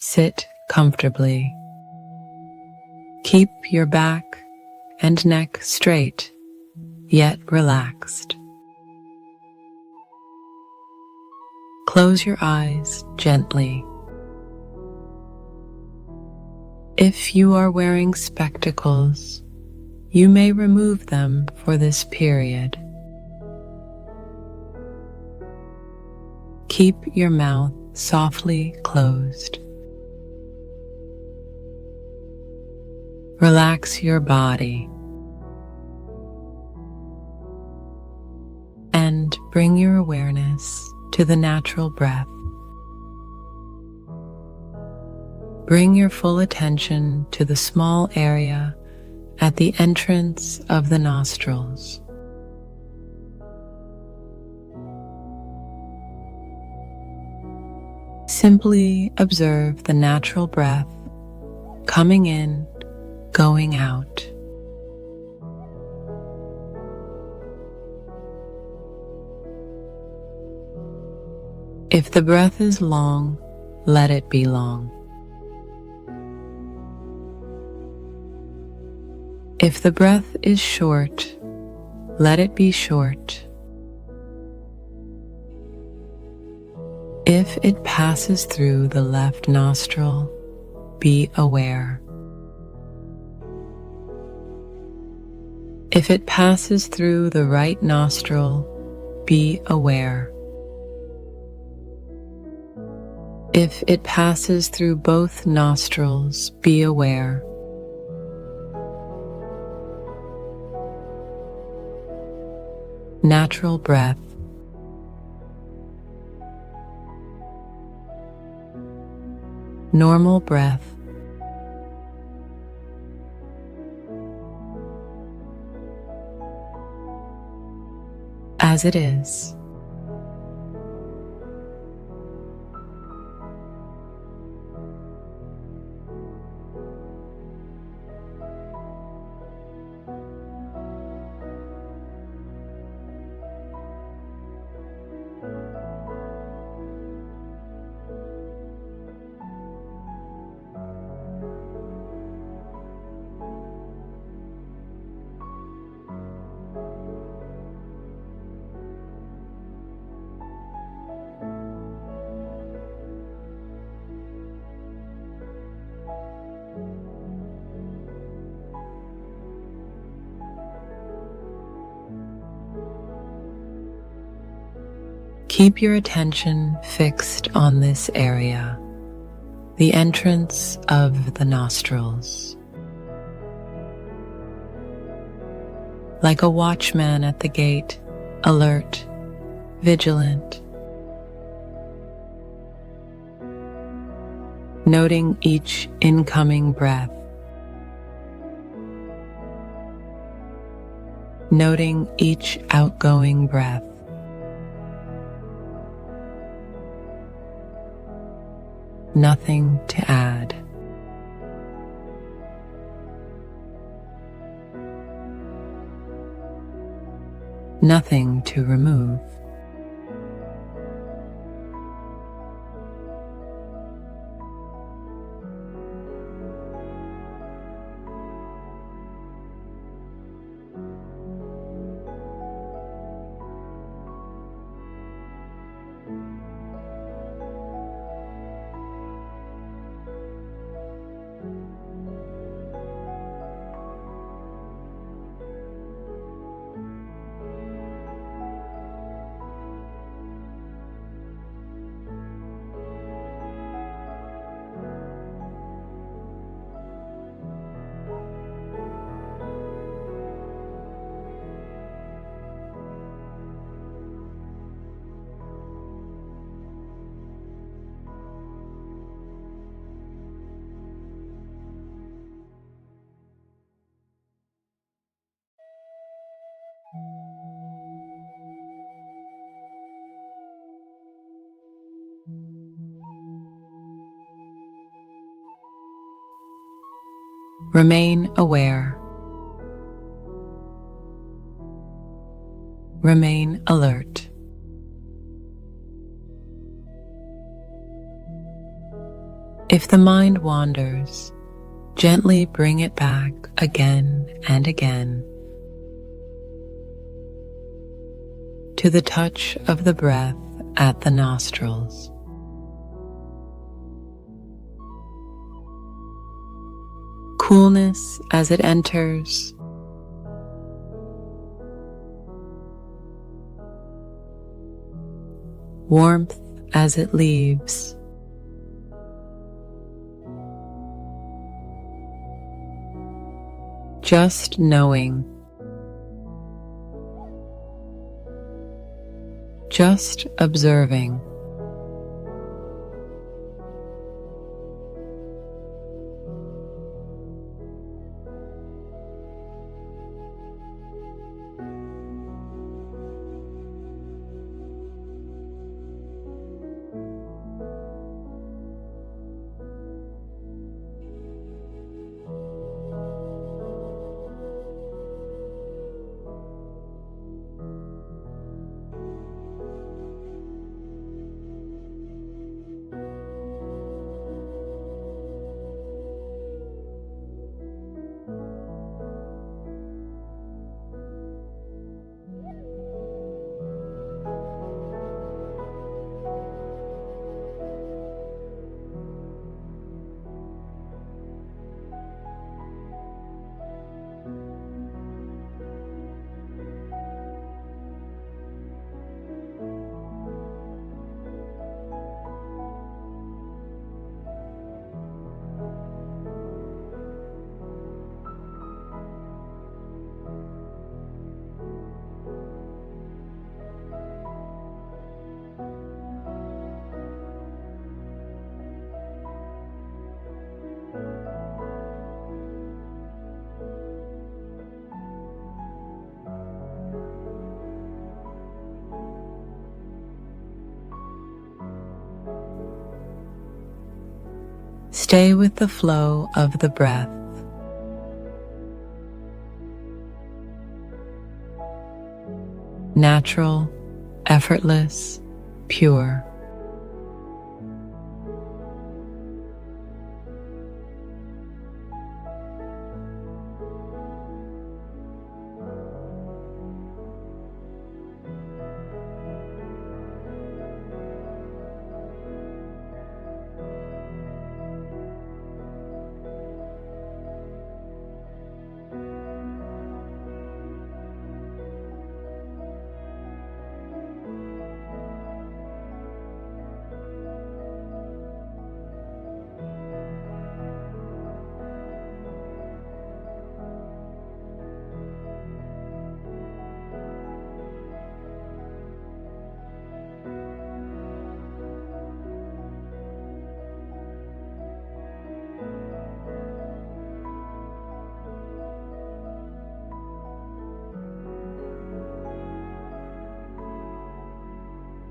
Sit comfortably. Keep your back and neck straight, yet relaxed. Close your eyes gently. If you are wearing spectacles, you may remove them for this period. Keep your mouth softly closed. Relax your body and bring your awareness to the natural breath. Bring your full attention to the small area at the entrance of the nostrils. Simply observe the natural breath coming in, going out. If the breath is long, let it be long. If the breath is short, let it be short. If it passes through the left nostril, be aware. If it passes through the right nostril, be aware. If it passes through both nostrils, be aware. Natural breath. Normal breath. As it is. Keep your attention fixed on this area, the entrance of the nostrils. Like a watchman at the gate, alert, vigilant, noting each incoming breath, noting each outgoing breath. Nothing to add. Nothing to remove. Remain aware. Remain alert. If the mind wanders, gently bring it back again and again to the touch of the breath at the nostrils. Coolness as it enters, warmth as it leaves. Just knowing, just observing. Stay with the flow of the breath. Natural, effortless, pure.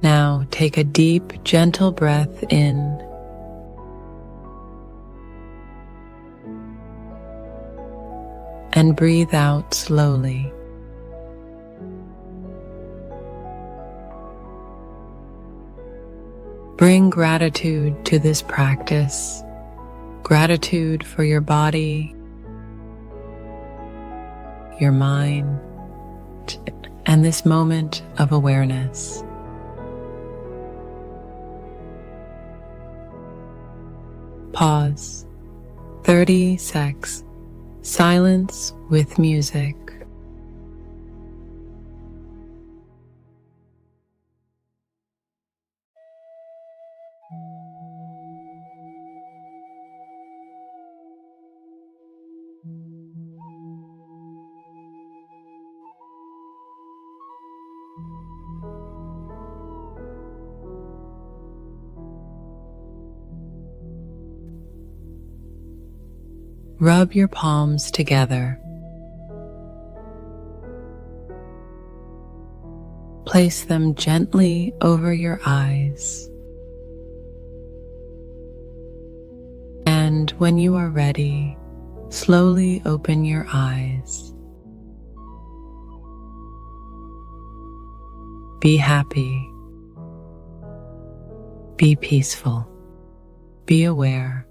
Now take a deep, gentle breath in and breathe out slowly. Bring gratitude to this practice, gratitude for your body, your mind, and this moment of awareness. Pause. 30 seconds. Silence with music. Rub your palms together. Place them gently over your eyes. And when you are ready, slowly open your eyes. Be happy. Be peaceful. Be aware.